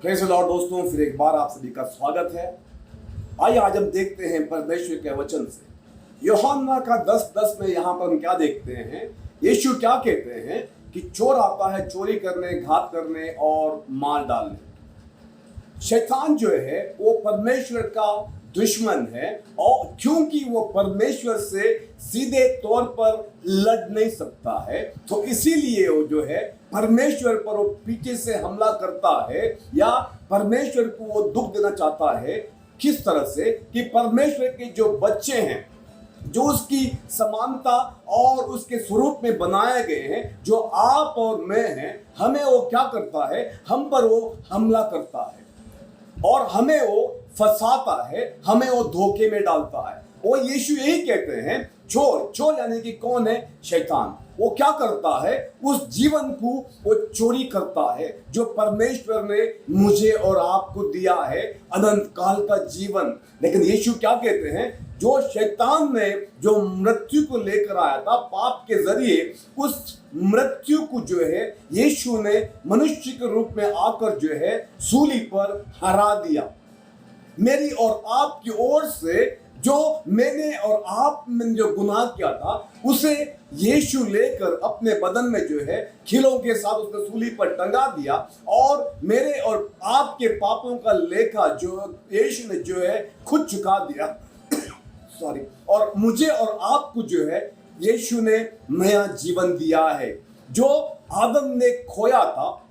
Praise the Lord दोस्तों, फिर एक बार आप सभी का स्वागत है। आइए आज हम देखते हैं परमेश्वर के वचन से यूहन्ना का 10:10 में यहाँ पर हम क्या देखते हैं। यीशु क्या कहते हैं कि चोर आता है चोरी करने, घात करने और मार डालने। शैतान जो है वो परमेश्वर का दुश्मन है और क्योंकि वो परमेश्वर से सीधे तौर पर लड़ नहीं सकता है, तो इसीलिए वो जो है परमेश्वर पर वो पीछे से हमला करता है या परमेश्वर को वो दुख देना चाहता है। किस तरह से कि परमेश्वर के जो बच्चे हैं, जो उसकी समानता और उसके स्वरूप में बनाए गए हैं, जो आप और मैं हैं, हमें वो क्या करता है, हम पर वो हमला करता है और हमें वो फंसाता है, हमें वो धोखे में डालता है। वो यीशु यही कहते हैं, चोर यानी कि कौन है? शैतान। वो क्या करता है? उस जीवन को वो चोरी करता है जो परमेश्वर ने मुझे और आपको दिया है, अनंत काल का जीवन। लेकिन यीशु क्या कहते हैं? जो शैतान ने जो मृत्यु को लेकर आया था पाप के जरिए, उस मृत्यु को जो है यीशु ने मनुष्य के रूप में आकर जो है सूली पर हरा दिया। मेरी और आपकी ओर से जो मैंने और आप ने जो गुनाह किया था, उसे यीशु लेकर अपने बदन में जो है खीलों के साथ उसने सूली पर टंगा दिया और मेरे और आपके पापों का लेखा जो यीशु ने जो है खुद चुका दिया। सॉरी। और मुझे और आपको जो है यीशु ने नया जीवन दिया है। जो आदम ने खोया था,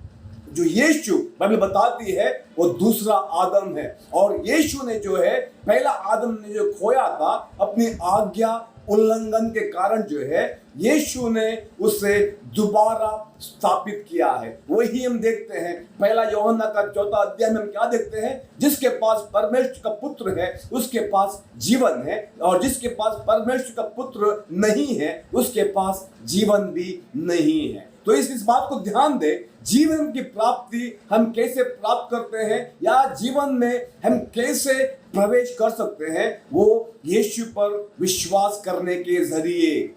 जो यीशु बाइबल बताती है वो दूसरा आदम है। और यीशु ने जो है पहला आदम ने जो खोया था अपनी आज्ञा उल्लंघन के कारण जो है यीशु ने उसे दोबारा स्थापित किया है। वही हम देखते हैं पहला यूहन्ना का 4 अध्याय में हम क्या देखते हैं? जिसके पास परमेश्वर का पुत्र है उसके पास जीवन है, और जिसके पास परमेश्वर का पुत्र नहीं है उसके पास जीवन भी नहीं है। तो इस बात को ध्यान दे, जीवन की प्राप्ति हम कैसे प्राप्त करते हैं या जीवन में हम कैसे प्रवेश कर सकते हैं, वो यीशु पर विश्वास करने के जरिए।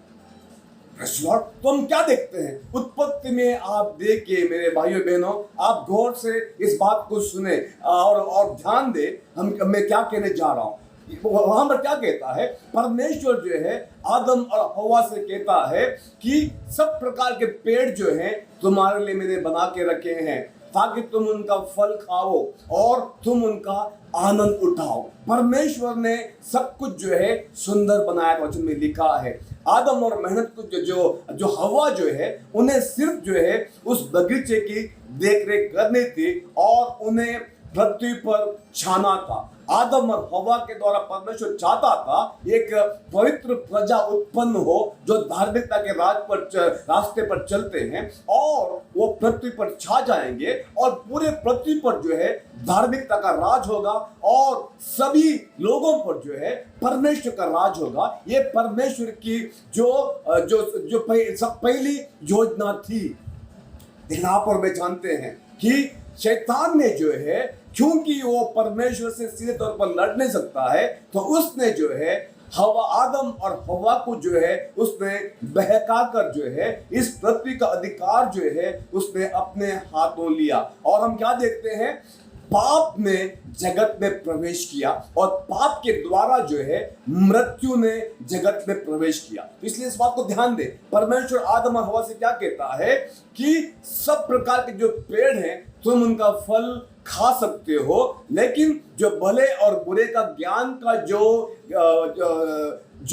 तो हम क्या देखते हैं उत्पत्ति में? आप देखिए मेरे भाइयों बहनों, आप गौर से इस बात को सुने और ध्यान दे मैं क्या कहने जा रहा हूं। वहां पर क्या कहता है? परमेश्वर जो है आदम और हवा से कहता है कि सब प्रकार के पेड़ जो हैं तुम्हारे लिए मैंने बना के रखे हैं ताकि तुम उनका फल खाओ और तुम उनका आनंद उठाओ। परमेश्वर ने सब कुछ जो है सुंदर बनाया, वचन में लिखा है। आदम और मेहनत को जो हवा जो है उन्हें सिर्फ जो है उस बगीचे की देखरेख करनी थी और उन्हें पृथ्वी पर छाना था। आदम और हवा के द्वारा परमेश्वर चाहता था एक पवित्र प्रजा उत्पन्न हो जो धार्मिकता के रास्ते पर चलते हैं और वो पृथ्वी पर छा जाएंगे और पूरे पृथ्वी पर जो है धार्मिकता का राज होगा और सभी लोगों पर जो है परमेश्वर का राज होगा। ये परमेश्वर की जो पहली योजना थी। लेकिन आप और मैं जानते हैं कि शैतान ने जो है, क्योंकि वो परमेश्वर से सीधे तौर पर लड़ नहीं सकता है, तो उसने जो है आदम और हवा को जो है उसने बहकाकर जो है इस पृथ्वी का अधिकार जो है उसने अपने हाथों लिया। और हम क्या देखते हैं? पाप ने जगत में प्रवेश किया और पाप के द्वारा जो है मृत्यु ने जगत में प्रवेश किया। इसलिए इस बात को ध्यान दे, परमेश्वर आदम और हवा से क्या कहता है कि सब प्रकार के जो पेड़ हैं तुम उनका फल खा सकते हो, लेकिन जो भले और बुरे का ज्ञान का जो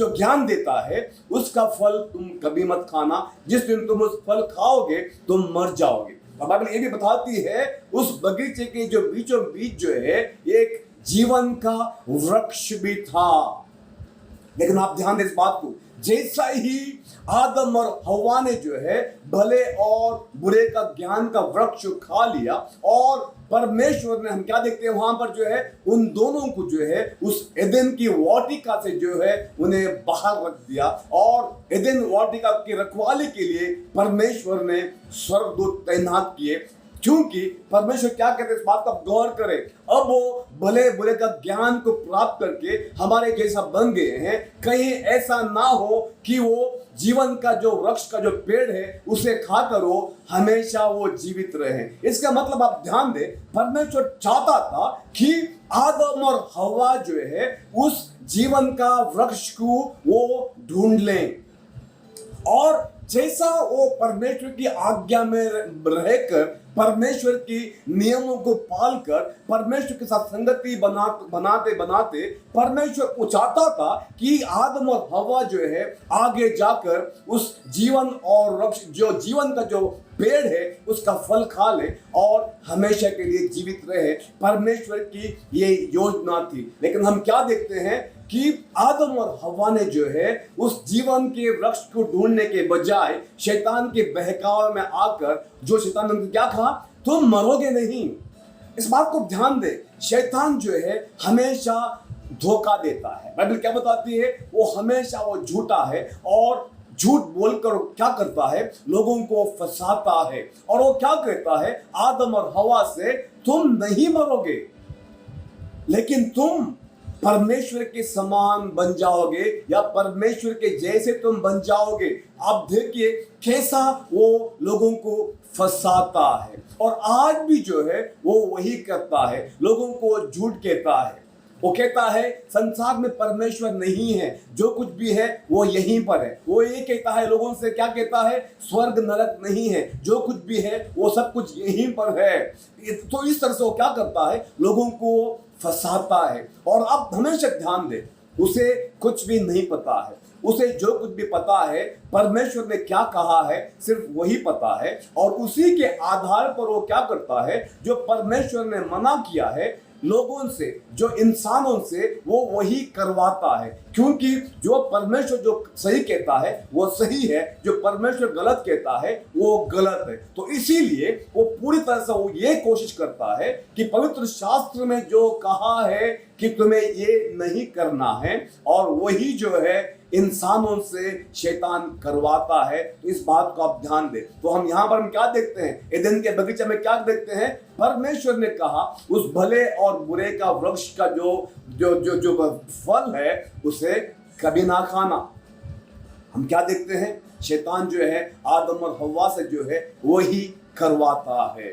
ज्ञान देता है उसका फल तुम कभी मत खाना। जिस दिन तुम उस फल खाओगे तुम मर जाओगे। बाइबल ये भी बताती है उस बगीचे के जो बीचों बीच जो है एक जीवन का वृक्ष भी था। लेकिन आप ध्यान दें इस बात को, जैसा ही आदम और हवा ने जो है भले और बुरे का ज्ञान का वृक्ष खा लिया और परमेश्वर ने, हम क्या देखते हैं वहां पर जो है उन दोनों को जो है उस एदेन की वाटिका से जो है उन्हें बाहर रख दिया। और एदेन वाटिका की रखवाली के लिए परमेश्वर ने स्वर्गदूत तैनात किए क्योंकि परमेश्वर क्या कहते हैं, इस बात का गौर करें। अब वो भले बुरे का ज्ञान को प्राप्त करके हमारे जैसा बन गए हैं, कहीं ऐसा ना हो कि वो जीवन का जो वृक्ष का जो पेड़ है उसे खाकर वो हमेशा वो जीवित रहे। इसका मतलब आप ध्यान दें, परमेश्वर चाहता था कि आदम और हवा जो है उस जीवन का वृक्ष को वो ढूंढ लें, और जैसा वो परमेश्वर की आज्ञा में रहकर परमेश्वर की नियमों को पालकर परमेश्वर के साथ संगति बनाते बनाते परमेश्वर वो चाहता था कि आदम और हवा जो है आगे जाकर उस जीवन और वृक्ष जो जीवन का जो पेड़ है उसका फल खा ले और हमेशा के लिए जीवित रहे। परमेश्वर की ये योजना थी। लेकिन हम क्या देखते हैं कि आदम और हवा ने जो है उस जीवन के वृक्ष को ढूंढने के बजाय शैतान के बहकावे में आकर जो शैतान ने क्या कहा, तुम मरोगे नहीं। इस बात को ध्यान दे, शैतान जो है हमेशा धोखा देता है। बाइबल क्या बताती है, वो हमेशा वो झूठा है और झूठ बोलकर क्या करता है, लोगों को फंसाता है। और वो क्या कहता है आदम और हवा से, तुम नहीं मरोगे लेकिन तुम परमेश्वर के समान बन जाओगे या परमेश्वर के जैसे तुम बन जाओगे। आप देखिए कैसा वो लोगों को फंसाता है, और आज भी जो है वो वही करता है, लोगों को झूठ कहता है। वो कहता है संसार में परमेश्वर नहीं है, जो कुछ भी है वो यहीं पर है। वो ये कहता है लोगों से, क्या कहता है, स्वर्ग नरक नहीं है, जो कुछ भी है वो सब कुछ यहीं पर है। तो इस तरह से वो क्या करता है, लोगों को फंसाता है। और आप हमेशा ध्यान दें, उसे कुछ भी नहीं पता है, उसे जो कुछ भी पता है परमेश्वर ने क्या कहा है सिर्फ वही पता है, और उसी के आधार पर वो क्या करता है, जो परमेश्वर ने मना किया है लोगों से, जो इंसानों से, वो वही करवाता है। क्योंकि जो परमेश्वर जो सही कहता है वो सही है, जो परमेश्वर गलत कहता है वो गलत है। तो इसीलिए वो पूरी तरह से वो ये कोशिश करता है कि पवित्र शास्त्र में जो कहा है कि तुम्हें ये नहीं करना है, और वही जो है इंसानों से शैतान करवाता है। तो इस बात को आप ध्यान दें। तो हम यहाँ पर हम क्या देखते हैं, एदेन के बगीचे में क्या देखते हैं, परमेश्वर ने कहा उस भले और बुरे का वृक्ष का जो फल है उसे कभी ना खाना। हम क्या देखते हैं, शैतान जो है आदम और हव्वा से जो है वही करवाता है।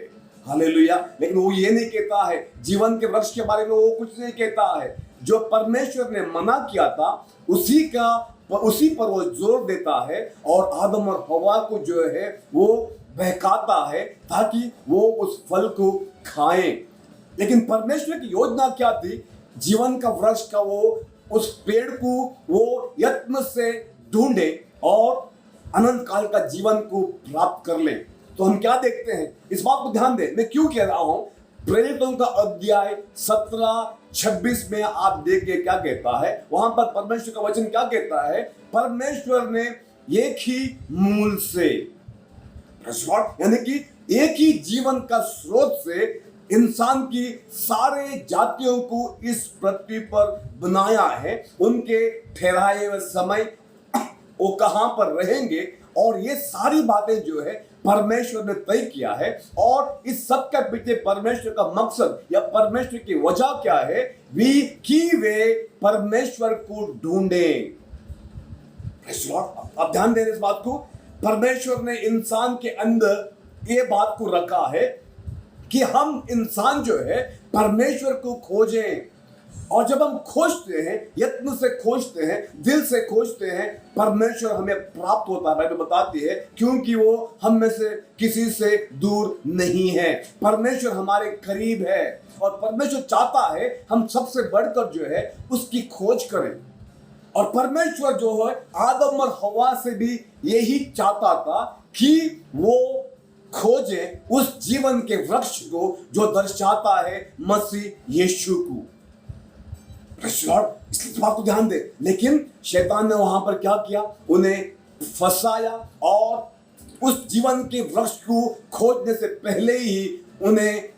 हालेलुया। लेकिन वो ये नहीं कहता है जीवन के वृक्ष के बारे में, वो कुछ नहीं कहता है। जो परमेश्वर ने मना किया था उसी पर वो जोर देता है, और आदम और हव्वा को जो है वो बहकाता है ताकि वो उस फल को खाएं। लेकिन परमेश्वर की योजना क्या थी, जीवन का वृक्ष का वो उस पेड़ को वो यत्न से ढूंढे और अनंत काल का जीवन को प्राप्त कर ले। तो हम क्या देखते हैं, इस बात को ध्यान दें। मैं क्यों कह रहा हूं, प्रेरितों का अध्याय 17-26 में आप देखिए क्या कहता है। वहां पर परमेश्वर का वचन क्या कहता है, परमेश्वर ने एक ही मूल से, यानी कि एक ही जीवन का स्रोत से इंसान की सारे जातियों को इस पृथ्वी पर बनाया है। उनके ठहराए हुए समय वो कहां पर रहेंगे, और ये सारी बातें जो है परमेश्वर ने तय किया है। और इस सब के पीछे परमेश्वर का मकसद या परमेश्वर की वजह क्या है, वे परमेश्वर को ढूंढे। आप ध्यान दें इस बात को, परमेश्वर ने इंसान के अंदर ये बात को रखा है कि हम इंसान जो है परमेश्वर को खोजें। और जब हम खोजते हैं, यत्न से खोजते हैं, दिल से खोजते हैं, परमेश्वर हमें प्राप्त होता है। बाइबल बताती है क्योंकि वो हम में से किसी से दूर नहीं है, परमेश्वर हमारे करीब है। और परमेश्वर चाहता है हम सबसे बढ़कर जो है उसकी खोज करें। और परमेश्वर जो है आदम और हव्वा से भी यही चाहता था कि वो खोजे उस जीवन के वृक्ष को जो दर्शाता है मसीह यीशु को। इसलिए बात को ध्यान दे। लेकिन शैतान ने वहां पर क्या किया, उन्हें फंसाया और उस जीवन के वृक्ष को खोजने से पहले ही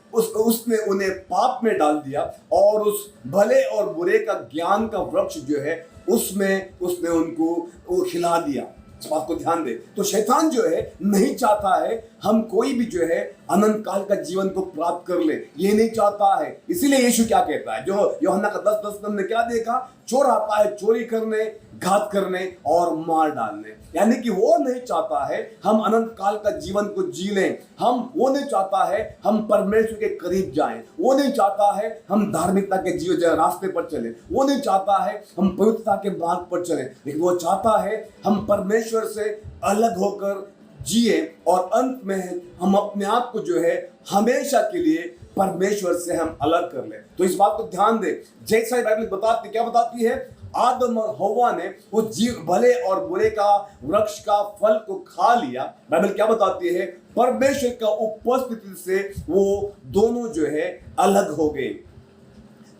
उसने उन्हें पाप में डाल दिया, और उस भले और बुरे का ज्ञान का वृक्ष जो है उसमें उसने उनको खिला दिया। इस बात को ध्यान दे। तो शैतान जो है नहीं चाहता है हम कोई भी जो है अनंत काल का जीवन को प्राप्त कर ले, ये नहीं चाहता है। इसीलिए यीशु क्या कहता है, जो यूहन्ना का 10:10 में हमने क्या देखा, चोर आता है चोरी करने, घात करने और मार डालने। यानी कि वो नहीं चाहता है हम अनंत काल का जीवन को जी लें, वो नहीं चाहता है हम परमेश्वर के करीब जाएं, वो नहीं चाहता है हम धार्मिकता के जीवन रास्ते पर चलें, वो नहीं चाहता है हम पवित्रता के मार्ग पर चलें, लेकिन वो चाहता है हम परमेश्वर से अलग होकर जिए और अंत में हम अपने आप को जो है हमेशा के लिए परमेश्वर से हम अलग कर लें। तो इस बात को ध्यान दे, जैसा बाइबल बताती क्या बताती है, आदम और हव्वा ने वो भले और बुरे का वृक्ष का फल को खा लिया। बाइबल क्या बताती है, परमेश्वर का उपस्थिति से वो दोनों जो है अलग हो गए।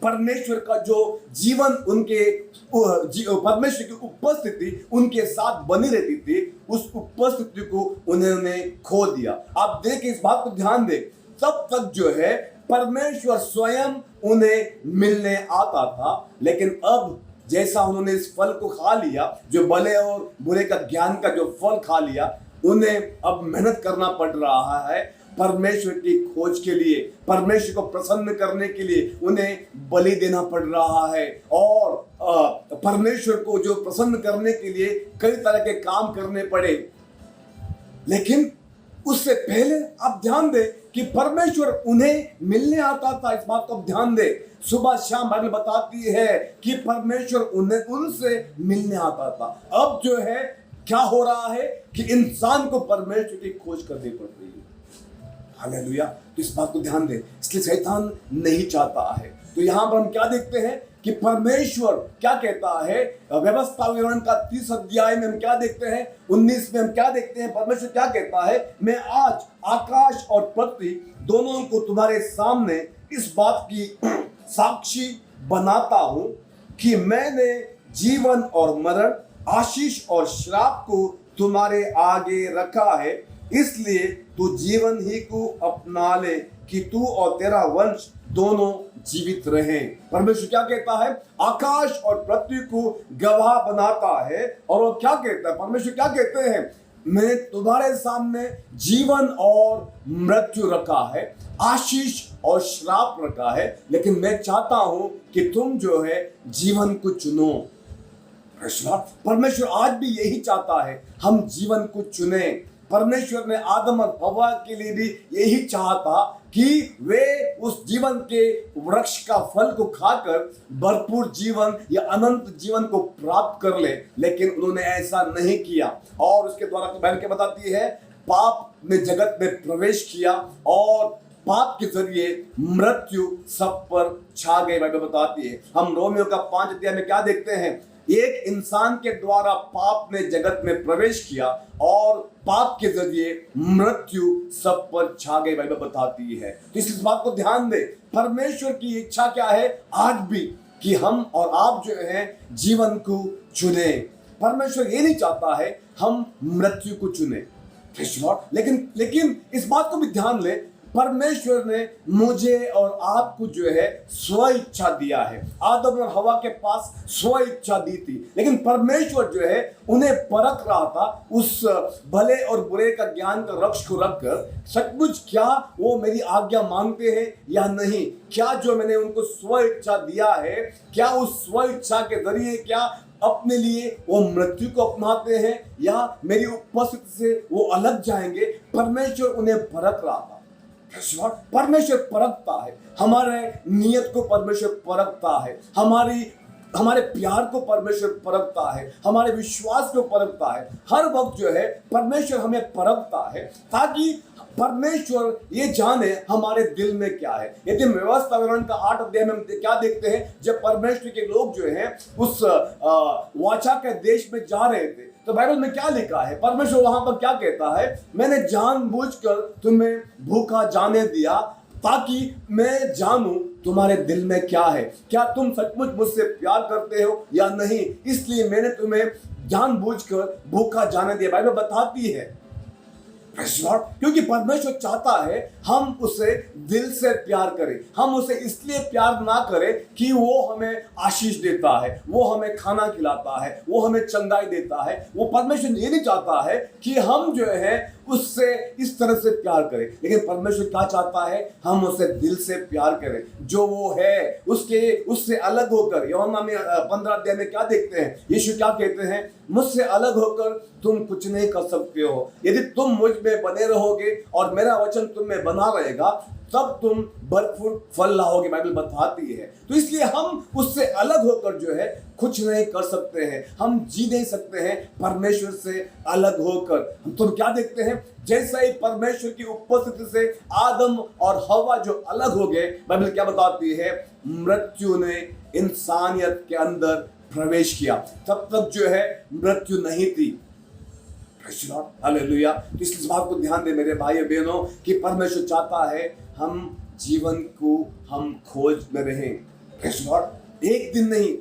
परमेश्वर का जो जीवन परमेश्वर की उपस्थिति उनके साथ बनी रहती थी, उस उपस्थिति को उन्होंने खो दिया। आप देखिए, इस बात को ध्यान दे, तब तक जो है परमेश्वर स्वयं उन्हें मिलने आता था, लेकिन अब जैसा उन्होंने इस फल को खा लिया, जो भले और बुरे का ज्ञान का जो फल खा लिया, उन्हें अब मेहनत करना पड़ रहा है परमेश्वर की खोज के लिए, परमेश्वर को प्रसन्न करने के लिए उन्हें बलि देना पड़ रहा है। और परमेश्वर को जो प्रसन्न करने के लिए कई तरह के काम करने पड़े। लेकिन उससे पहले आप ध्यान दें कि परमेश्वर उन्हें मिलने आता था। इस बात को आप ध्यान दें, सुबह शाम बाइबल बताती है कि परमेश्वर उन्हें उनसे मिलने आता था। अब जो है क्या हो रहा है कि इंसान को परमेश्वर की खोज करनी पड़ रही है। हालेलुया। तो इस बात को ध्यान दे, इसलिए शैतान नहीं चाहता है। तो यहां पर हम क्या देखते हैं कि परमेश्वर क्या कहता है, व्यवस्था विवरण का 30 अध्याय में हम क्या देखते हैं, 19 में हम क्या देखते हैं, परमेश्वर क्या कहता है, मैं आज आकाश और पृथ्वी दोनों को तुम्हारे सामने इस बात की साक्षी बनाता हूं कि मैंने जीवन और मरण, आशीष और श्राप को तुम्हारे आगे रखा है, इसलिए तू जीवन ही को अपना ले कि तू और तेरा वंश दोनों जीवित रहे। परमेश्वर क्या कहता है, आकाश और पृथ्वी को गवाह बनाता है। और वो क्या कहता है, परमेश्वर क्या कहते हैं, मैंने तुम्हारे सामने जीवन और मृत्यु रखा है, आशीष और श्राप रखा है, लेकिन मैं चाहता हूं कि तुम जो है जीवन को चुनो। परमेश्वर आज भी यही चाहता है, हम जीवन को चुने। परमेश्वर ने आदम और हव्वा के लिए भी यही चाहा था कि वे उस जीवन के वृक्ष का फल को खाकर भरपूर जीवन या अनंत जीवन को प्राप्त कर ले, लेकिन उन्होंने ऐसा नहीं किया। और उसके द्वारा बाइबल क्या बताती है, पाप ने जगत में प्रवेश किया और पाप के जरिए मृत्यु सब पर छा गई। बाइबल बताती है, हम रोमियो का 5 अध्याय में क्या देखते हैं, एक इंसान के द्वारा पाप ने जगत में प्रवेश किया और पाप के जरिए मृत्यु सब पर छा गई। बाइबल बताती है। तो इस बात को ध्यान दे, परमेश्वर की इच्छा क्या है आज भी, कि हम और आप जो है जीवन को चुने। परमेश्वर ये नहीं चाहता है हम मृत्यु को चुने। लेकिन इस बात को भी ध्यान ले, परमेश्वर ने मुझे और आपको जो है स्व इच्छा दिया है। आदम और हवा के पास स्व इच्छा दी थी, लेकिन परमेश्वर जो है उन्हें परख रहा था उस भले और बुरे का ज्ञान का वृक्ष को रखकर, सचमुच क्या वो मेरी आज्ञा मानते हैं या नहीं, क्या जो मैंने उनको स्व इच्छा दिया है, क्या उस स्व इच्छा के जरिए क्या अपने लिए वो मृत्यु को अपनाते हैं या मेरी उपस्थिति से वो अलग जाएंगे। परमेश्वर उन्हें परख रहा था। परमेश्वर परखता है, हमारे नियत को परमेश्वर परखता है, हमारे प्यार को परमेश्वर परखता है, हमारे विश्वास को परखता है। हर वक्त जो है परमेश्वर हमें परखता है, ताकि परमेश्वर ये जाने हमारे दिल में क्या है। यदि व्यवस्था विवरण का 8 अध्याय में हम क्या देखते हैं, जब परमेश्वर के लोग जो हैं उस वाचा के देश में जा रहे थे, तो बाइबल में क्या लिखा है, परमेश्वर वहां पर क्या कहता है, मैंने जानबूझकर तुम्हें भूखा जाने दिया ताकि मैं जानूं तुम्हारे दिल में क्या है, क्या तुम सचमुच मुझसे प्यार करते हो या नहीं, इसलिए मैंने तुम्हें जानबूझकर भूखा जाने दिया। बाइबल बताती है Praise God। क्योंकि परमेश्वर चाहता है हम उसे दिल से प्यार करें। हम उसे इसलिए प्यार ना करें कि वो हमें आशीष देता है, वो हमें खाना खिलाता है, वो हमें चंगाई देता है। वो परमेश्वर ये नहीं चाहता है कि हम जो है उससे इस तरह से प्यार करें, लेकिन परमेश्वर क्या चाहता है, हम उसे दिल से प्यार करें। जो वो है उससे अलग होकर, यूहन्ना में 15 अध्याय में क्या देखते हैं, यीशु क्या कहते हैं, मुझसे अलग होकर तुम कुछ नहीं कर सकते हो। यदि तुम मुझ में बने रहोगे और मेरा वचन तुम में बना रहेगा, तब तुम भरपूर फल लाओगे, बाइबल बताती है। तो इसलिए हम उससे अलग होकर जो है कुछ नहीं कर सकते हैं, हम जी नहीं सकते हैं परमेश्वर से अलग होकर। हम तो क्या देखते हैं, जैसा ही परमेश्वर की उपस्थिति से आदम और हवा जो अलग हो गए, बाइबल क्या बताती है, मृत्यु ने इंसानियत के अंदर प्रवेश किया। तब तक जो है मृत्यु नहीं थी। हालेलुया। तो इस बात को ध्यान दे मेरे भाई बहनों कि परमेश्वर चाहता है हम जीवन को हम खोज में रहें। एक दिन नहीं,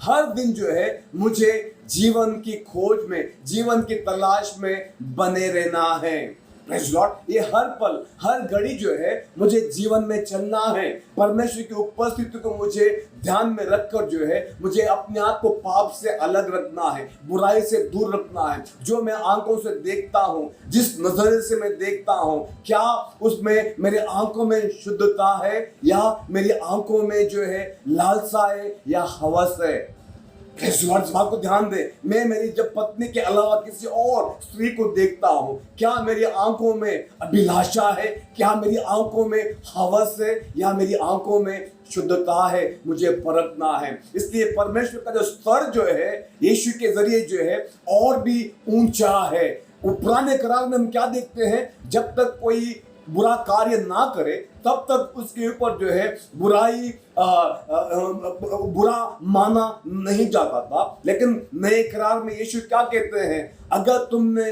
हर दिन जो है मुझे जीवन की खोज में, जीवन की तलाश में बने रहना है। Praise Lord. ये हर पल हर घड़ी जो है मुझे जीवन में चलना है। परमेश्वर की उपस्थिति को मुझे ध्यान में रखकर जो है मुझे अपने आप को पाप से अलग रखना है, बुराई से दूर रखना है। जो मैं आंखों से देखता हूँ, जिस नजरिए से मैं देखता हूँ, क्या उसमें मेरे आंखों में शुद्धता है या मेरी आंखों में जो है लालसा है या हवस है। इस बात को ध्यान दे, मैं मेरी जब पत्नी के अलावा किसी और स्त्री को देखता हूँ, क्या मेरी आंखों में अभिलाषा है, क्या मेरी आंखों में हवस है या मेरी आंखों में शुद्धता है, मुझे परखना है। इसलिए परमेश्वर का जो स्तर जो है यीशु के जरिए जो है और भी ऊंचा है। पुराने करार में हम क्या देखते हैं, जब तक कोई बुरा कार्य ना करे तब तक उसके ऊपर जो है बुरा माना नहीं जाता था। लेकिन नए करार में यीशु क्या कहते हैं, अगर तुमने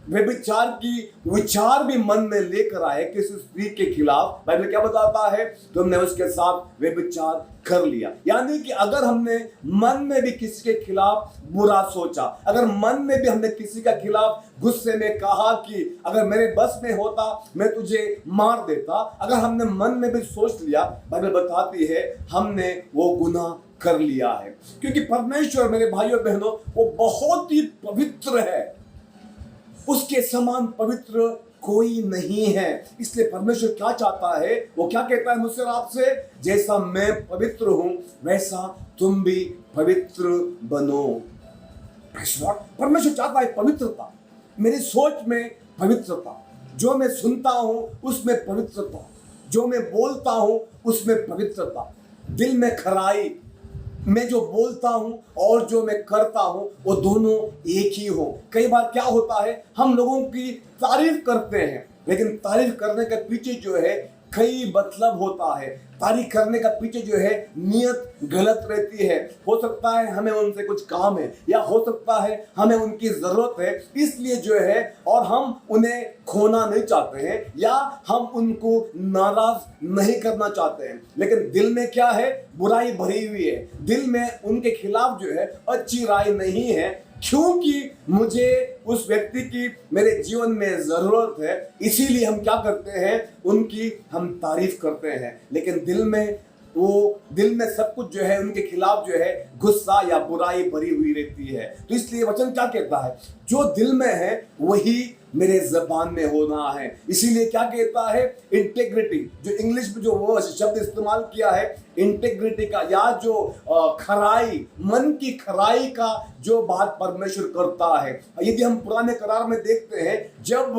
व्यभिचार की विचार भी मन में लेकर आए किसी स्त्री के खिलाफ, बाइबल क्या बताता है, तुमने उसके साथ व्यभिचार कर लिया। यानी कि अगर हमने मन में भी किसी के खिलाफ बुरा सोचा, अगर मन में भी हमने किसी के खिलाफ गुस्से में कहा कि अगर मेरे बस में होता मैं तुझे मार देता, अगर हमने मन में भी सोच लिया, बाइबल बताती है हमने वो गुनाह कर लिया है। क्योंकि परमेश्वर मेरे भाइयों बहनों वो बहुत ही पवित्र है, उसके समान पवित्र कोई नहीं है। इसलिए परमेश्वर क्या चाहता है, वो क्या कहता है मुझसे और आपसे, जैसा मैं पवित्र हूं वैसा तुम भी पवित्र बनो। परमेश्वर चाहता है पवित्रता, मेरी सोच में पवित्रता, जो मैं सुनता हूं उसमें पवित्रता, जो मैं बोलता हूं उसमें पवित्रता, दिल में खराई, मैं जो बोलता हूं और जो मैं करता हूं वो दोनों एक ही हो। कई बार क्या होता है, हम लोगों की तारीफ करते हैं, लेकिन तारीफ करने के पीछे जो है कई मतलब होता है। तारीफ करने का पीछे जो है नियत गलत रहती है। हो सकता है हमें उनसे कुछ काम है, या हो सकता है हमें उनकी जरूरत है, इसलिए जो है और हम उन्हें खोना नहीं चाहते हैं, या हम उनको नाराज नहीं करना चाहते हैं। लेकिन दिल में क्या है, बुराई भरी हुई है, दिल में उनके खिलाफ जो है अच्छी राय नहीं है, क्योंकि मुझे उस व्यक्ति की मेरे जीवन में जरूरत है। इसीलिए हम क्या करते हैं, उनकी हम तारीफ करते हैं, लेकिन दिल में सब कुछ जो है उनके खिलाफ जो है गुस्सा या बुराई भरी हुई रहती है। तो इसलिए वचन क्या कहता है, जो दिल में है वही मेरे जबान में होना है। इसीलिए क्या कहता है, इंटेग्रिटी, जो इंग्लिश में जो वो शब्द इस्तेमाल किया है इंटेग्रिटी का, या जो खराई, मन की खराई का जो बात परमेश्वर करता है। यदि हम पुराने करार में देखते हैं, जब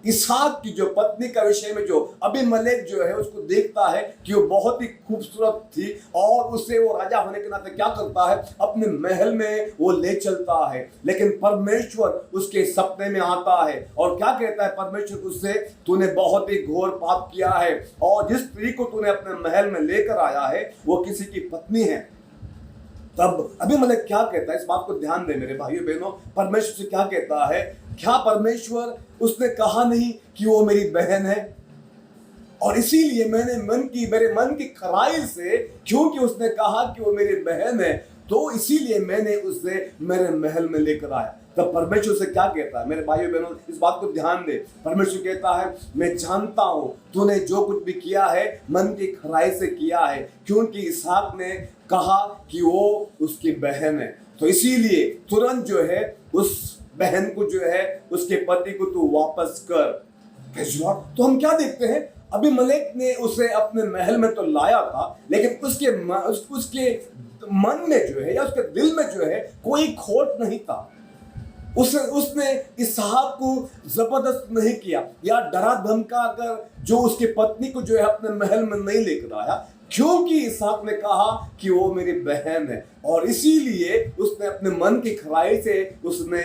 इसहाक की जो पत्नी का विषय में जो अबीमेलेक जो है उसको देखता है कि वो बहुत ही खूबसूरत थी, और उसे वो राजा होने के नाते क्या करता है, अपने महल में वो ले चलता है। लेकिन परमेश्वर उसके सपने में आता है और क्या कहता है परमेश्वर उससे, तूने बहुत ही घोर पाप किया है, और जिस स्त्री को तूने अपने महल में लेकर आया है वो किसी की पत्नी है। तब अबीमेलेक क्या कहता है, इस बात को ध्यान दे मेरे भाइयों बहनों, परमेश्वर से क्या कहता है, क्या परमेश्वर उसने कहा नहीं कि वो मेरी बहन है, और इसीलिए मेरे मन की खराई से, क्योंकि उसने कहा कि वो मेरी बहन है, तो इसीलिए मैंने उसे मेरे महल में लेकर आया। तब परमेश्वर से क्या कहता है? मेरे भाइयों बहनों, इस बात को ध्यान दे। परमेश्वर कहता है, मैं जानता हूं तूने जो कुछ भी किया है मन की खराई से किया है, क्योंकि इसहाक ने कहा कि वो उसकी बहन है। तो इसीलिए तुरंत जो है उस बहन को जो है उसके पति को तू वापस कर। तो हम क्या देखते हैं? अबीमेलेक ने उसे अपने महल में तो लाया था, लेकिन उसके मन में जो है या उसके दिल में जो है कोई खोट नहीं था। उसने इसहाक को जबरदस्त नहीं किया या डरा धमका कर जो उसकी पत्नी को जो है अपने महल में नहीं लेकर आया, क्योंकि इसहाक ने कहा कि वो मेरी बहन है। और इसीलिए उसने अपने मन की खराई से उसने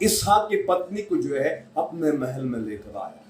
इसहाक की पत्नी को जो है अपने महल में लेकर आया।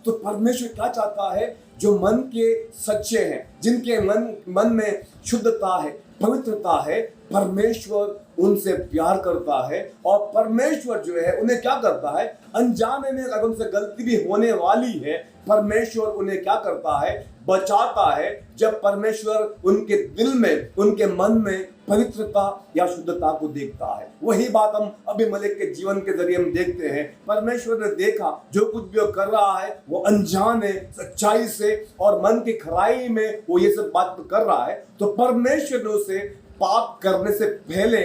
तो परमेश्वर क्या चाहता है? जो मन के सच्चे हैं, जिनके मन में शुद्धता है, पवित्रता है, परमेश्वर उनसे प्यार करता है। और परमेश्वर जो है उन्हें क्या करता है? अनजाने में अगर उनसे गलती भी होने वाली है, परमेश्वर उन्हें क्या करता है? बचाता है। जब परमेश्वर उनके दिल में, उनके मन में पवित्रता या शुद्धता को देखता है। वही बात हम अबीमेलेक के जीवन के जरिए हम देखते हैं। परमेश्वर ने देखा जो कुछ भी वो कर रहा है वो अनजान है, सच्चाई से और मन की खराई में वो ये सब बात कर रहा है। तो परमेश्वर ने उसे पाप करने से पहले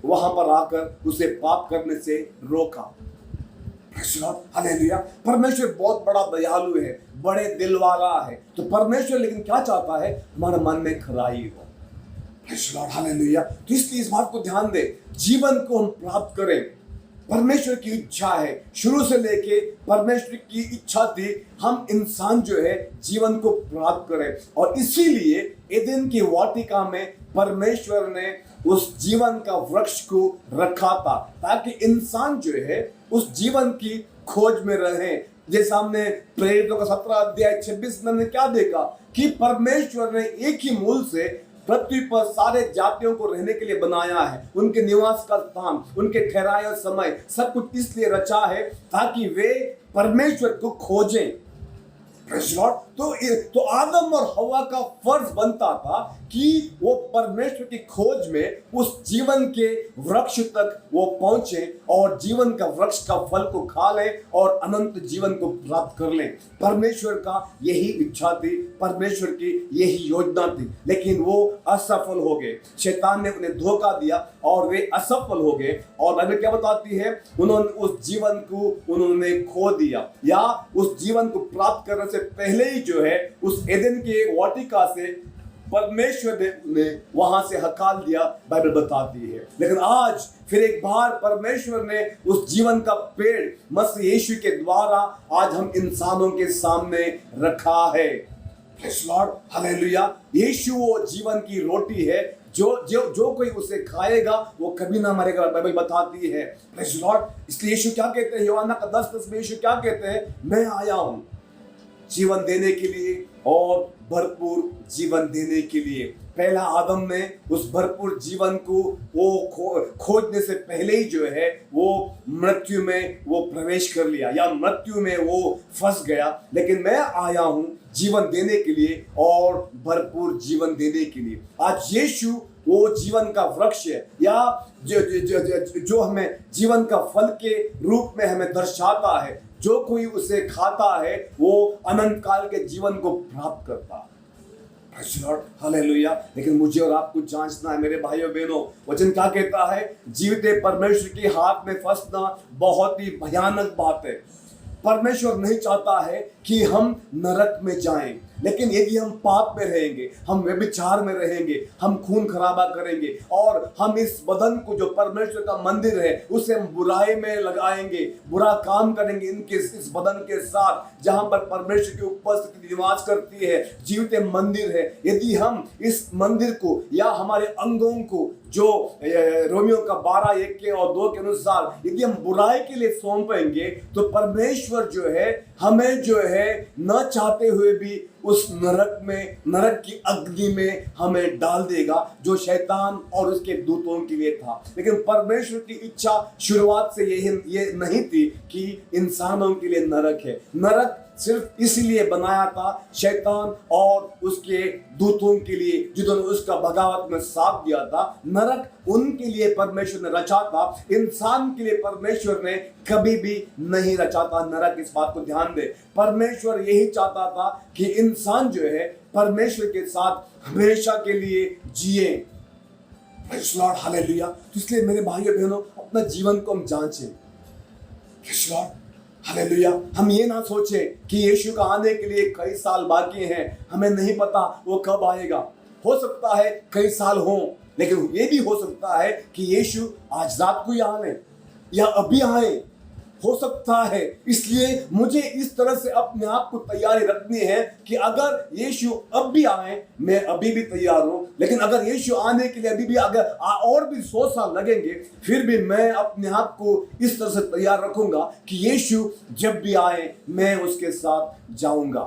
वहां पर आकर उसे पाप करने से रोका। हालेलुया। परमेश्वर बहुत बड़ा दयालु है, बड़े दिल वाला है। तो परमेश्वर लेकिन क्या चाहता है? हमारे मन में खराई हो। हालेलुया। तो इसलिए इस बात को ध्यान दे, जीवन को हम प्राप्त करें, परमेश्वर की इच्छा है। शुरू से लेके परमेश्वर की इच्छा थी हम इंसान जो है जीवन को प्राप्त करें। और इसीलिए एदेन की वाटिका में परमेश्वर ने उस जीवन का वृक्ष को रखा था, ताकि इंसान जो है उस जीवन की खोज में रहे। जैसा हमने प्रेरितों का 17 अध्याय 26 में क्या देखा कि परमेश्वर ने एक ही मूल से पृथ्वी पर सारे जातियों को रहने के लिए बनाया है। उनके निवास का स्थान, उनके ठहराए समय, सब कुछ इसलिए रचा है ताकि वे परमेश्वर को खोजें। तो आदम और हवा का फर्ज बनता था कि वो परमेश्वर की खोज में उस जीवन के वृक्ष तक वो पहुंचे और जीवन का वृक्ष का फल को खा लें और अनंत जीवन को प्राप्त कर लें। परमेश्वर का यही इच्छा थी, परमेश्वर की यही योजना थी, लेकिन वो असफल हो गए। शैतान ने उन्हें धोखा दिया और वे असफल हो गए। और बाइबल क्या बताती है? उन्होंने उस जीवन को उन्होंने खो दिया, या उस जीवन को प्राप्त करने से पहले ही जो है उस एदेन के वाटिका से परमेश्वर ने वहां से हकाल दिया, बाइबल बताती है। लेकिन आज फिर एक बार परमेश्वर ने उस जीवन का पेड़ मसीह यीशु के द्वारा आज हम इंसानों के सामने रखा है। हालेलुया। यीशु वो जीवन की रोटी है, जो कोई उसे खाएगा वो कभी ना मरेगा, बाइबल बताती है। इसलिए यीशु क्या कहते हैं? यूहन्ना का 10:10 में यीशु क्या कहते हैं? मैं आया हूं जीवन देने के लिए और भरपूर जीवन देने के लिए। पहला आदम ने उस भरपूर जीवन को वो खोजने से पहले ही जो है वो मृत्यु में वो प्रवेश कर लिया या मृत्यु में वो फंस गया। लेकिन मैं आया हूं जीवन देने के लिए और भरपूर जीवन देने के लिए। आज यीशु वो जीवन का वृक्ष है, या जो हमें जीवन का फल के रूप में हमें दर्शाता है। जो कोई उसे खाता है वो अनंत काल के जीवन को प्राप्त करता है। हालेलुया। लेकिन मुझे और आपको जांचना है मेरे भाइयों बहनों, वचन क्या कहता है? जीवते परमेश्वर के हाथ में फंसना बहुत ही भयानक बात है। परमेश्वर नहीं चाहता है कि हम नरक में जाएं, लेकिन यदि हम पाप में रहेंगे, हम व्यभिचार में रहेंगे, हम खून खराबा करेंगे और हम इस बदन को जो परमेश्वर का मंदिर है उसे हम बुराई में लगाएंगे, बुरा काम करेंगे इस बदन के साथ जहां पर परमेश्वर की उपस्थिति निवास करती है, जीवते मंदिर है। यदि हम इस मंदिर को या हमारे अंगों को जो रोमियो का 12:1 और 2 के अनुसार यदि हम बुराई के लिए सौंपेंगे, तो परमेश्वर जो है हमें जो है न चाहते हुए भी उस नरक की अग्नि में हमें डाल देगा, जो शैतान और उसके दूतों के लिए था। लेकिन परमेश्वर की इच्छा शुरुआत से ये नहीं थी कि इंसानों के लिए नरक है। नरक सिर्फ इसलिए बनाया था शैतान और उसके दूतों के लिए, जिन्होंने उसका बगावत में साथ दिया था। नरक उनके लिए परमेश्वर ने रचा था, इंसान के लिए परमेश्वर ने कभी भी नहीं रचा था नरक। इस बात को ध्यान दे, परमेश्वर यही चाहता था कि इंसान जो है परमेश्वर के साथ हमेशा के लिए जिए। Praise Lord, hallelujah. तो इसलिए मेरे भाइयों बहनों, अपना जीवन को हम जांचें। Praise Lord, hallelujah. हम ये ना सोचें कि यीशु का आने के लिए कई साल बाकी हैं, हमें नहीं पता वो कब आएगा। हो सकता है कई साल हों, लेकिन ये भी हो सकता है कि यीशु आज रात को ही आए या अभी आए, हो सकता है। इसलिए मुझे इस तरह से अपने आप को तैयारी रखनी है कि अगर यीशु अब भी आए, मैं अभी भी तैयार हूं। लेकिन अगर यीशु आने के लिए अभी भी अगर और भी 100 साल लगेंगे, फिर भी मैं अपने आप को इस तरह से तैयार रखूंगा कि यीशु जब भी आए मैं उसके साथ जाऊंगा।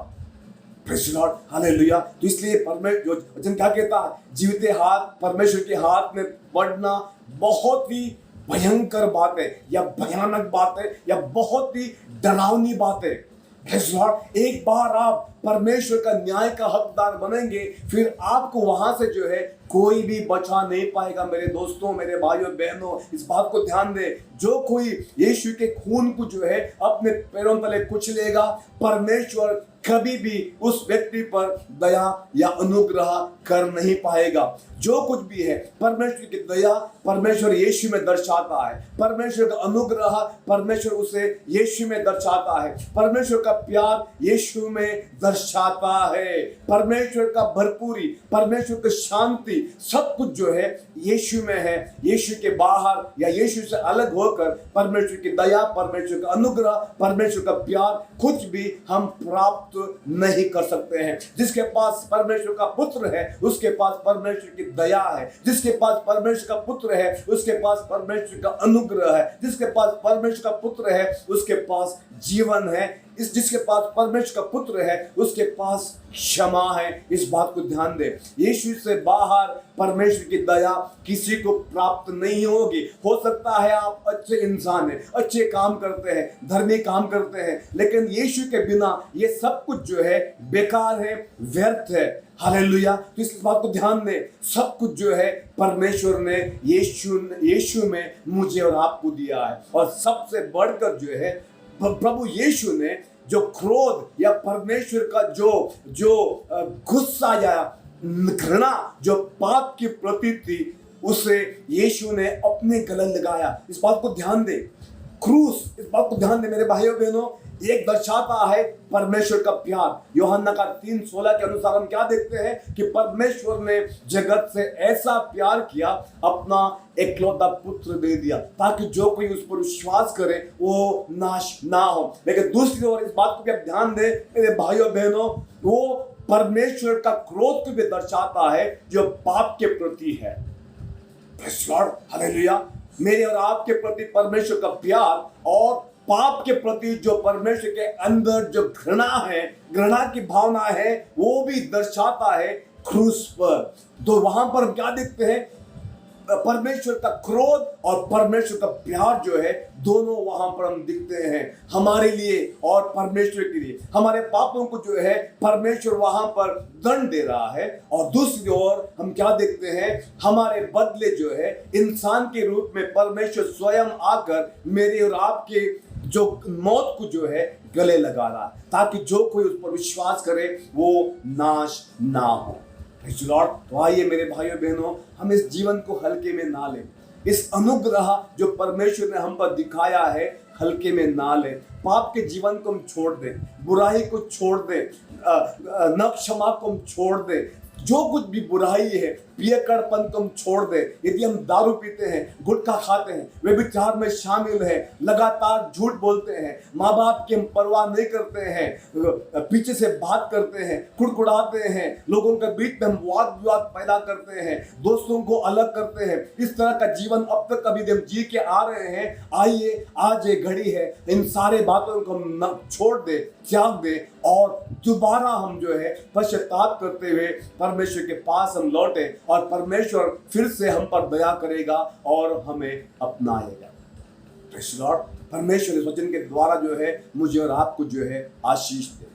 Praise Lord, hallelujah. तो इसलिए परमेश्वर वचन क्या कहता है, जीवित हाथ परमेश्वर के हाथ में पड़ना बहुत ही भयंकर बात है, या भयानक बात है, या बहुत ही डरावनी बात है। प्रेज़ लॉर्ड, एक बार आप परमेश्वर का न्याय का हकदार बनेंगे, फिर आपको वहां से जो है कोई भी बचा नहीं पाएगा। मेरे दोस्तों, मेरे भाइयों बहनों, इस बात को ध्यान दे, जो कोई यीशु के खून को जो है अपने पैरों तले कुचलेगा, परमेश्वर कभी भी उस व्यक्ति पर दया या अनुग्रह कर नहीं पाएगा। जो कुछ भी है परमेश्वर की दया परमेश्वर यीशु में दर्शाता है, परमेश्वर का अनुग्रह परमेश्वर उसे यीशु में दर्शाता है, परमेश्वर का प्यार यीशु में दर्शाता है, परमेश्वर का भरपूरी, परमेश्वर की शांति, सब कुछ जो है यीशु में है। यीशु के बाहर या यीशु से अलग होकर परमेश्वर की दया, परमेश्वर का अनुग्रह, परमेश्वर का प्यार कुछ भी हम प्राप्त नहीं कर सकते हैं। जिसके पास परमेश्वर का पुत्र है उसके पास परमेश्वर की दया है, जिसके पास परमेश्वर का पुत्र है उसके पास परमेश्वर का अनुग्रह है, जिसके पास परमेश्वर का पुत्र है उसके पास जीवन है, जिसके पास परमेश्वर का पुत्र है उसके पास क्षमा है। इस बात को ध्यान दे, यीशु से बाहर परमेश्वर की दया किसी को प्राप्त नहीं होगी। हो सकता है आप अच्छे इंसान हैं, अच्छे काम करते हैं, धर्मी काम करते हैं, लेकिन यीशु के बिना ये सब कुछ जो है बेकार है, व्यर्थ है। हालेलुया। तो इस बात को ध्यान दे, सब कुछ जो है परमेश्वर ने यीशु में मुझे और आपको दिया है। और सबसे बढ़कर जो है प्रभु यीशु ने जो क्रोध या परमेश्वर का जो गुस्सा या घृणा जो पाप की प्रति थी, उसे यीशु ने अपने गले लगाया। इस बात को ध्यान दे, क्रूस, इस बात को ध्यान दे मेरे भाइयों बहनों, एक दर्शाता है परमेश्वर का प्यार। यूहन्ना का 3:16 के अनुसार हम क्या देखते हैं कि परमेश्वर ने जगत से ऐसा प्यार किया, अपना एकलौता पुत्र दे दिया, ताकि जो कोई उस पर विश्वास करे वो नाश ना हो। लेकिन दूसरी ओर इस बात को भी आप ध्यान दे मेरे भाइयों बहनों, वो परमेश्वर का क्रोध को भी दर्शाता है जो पाप के प्रति है। Praise Lord, hallelujah. मेरे और आपके प्रति परमेश्वर का प्यार और पाप के प्रति जो परमेश्वर के अंदर जो घृणा है, घृणा की भावना है, वो भी दर्शाता है क्रूस पर। तो वहां पर हम क्या देखते हैं, परमेश्वर का क्रोध और परमेश्वर का प्यार जो है दोनों वहां पर हम दिखते हैं हमारे लिए और परमेश्वर के लिए। हमारे पापों को जो है परमेश्वर वहां पर दंड दे रहा है, और दूसरी ओर हम क्या देखते हैं, हमारे बदले जो है इंसान के रूप में परमेश्वर स्वयं आकर मेरे और आपके जो मौत को जो है गले लगा रहा, ताकि जो कोई उस पर विश्वास करे वो नाश ना हो। Praise Lord. तो आइए मेरे भाइयों बहनों, हम इस जीवन को हल्के में ना लें, इस अनुग्रह जो परमेश्वर ने हम पर दिखाया है हल्के में ना लें। पाप के जीवन को हम छोड़ दें, बुराई को छोड़ दें, न क्षमा को हम छोड़ दें, जो कुछ भी बुराई है, पियकड़पन को हम छोड़ दें। यदि हम दारू पीते हैं, गुटखा खाते हैं, वे विचार में शामिल है, लगातार झूठ बोलते हैं, माँ बाप की हम परवाह नहीं करते हैं, पीछे से बात करते हैं, कुड़कुड़ाते हैं, लोगों के बीच में हम वाद विवाद पैदा करते हैं, दोस्तों को अलग करते हैं, इस तरह का जीवन अब तक कभी हम जी के आ रहे हैं, आइए आज ये घड़ी है इन सारे बातों को हम छोड़ दे, त्याग दे, और दोबारा हम जो है पश्चाताप करते हुए परमेश्वर के पास हम लौटे, और परमेश्वर फिर से हम पर दया करेगा और हमें अपनाएगा। Praise Lord. परमेश्वर इस वचन के द्वारा जो है मुझे और आपको जो है आशीष दे।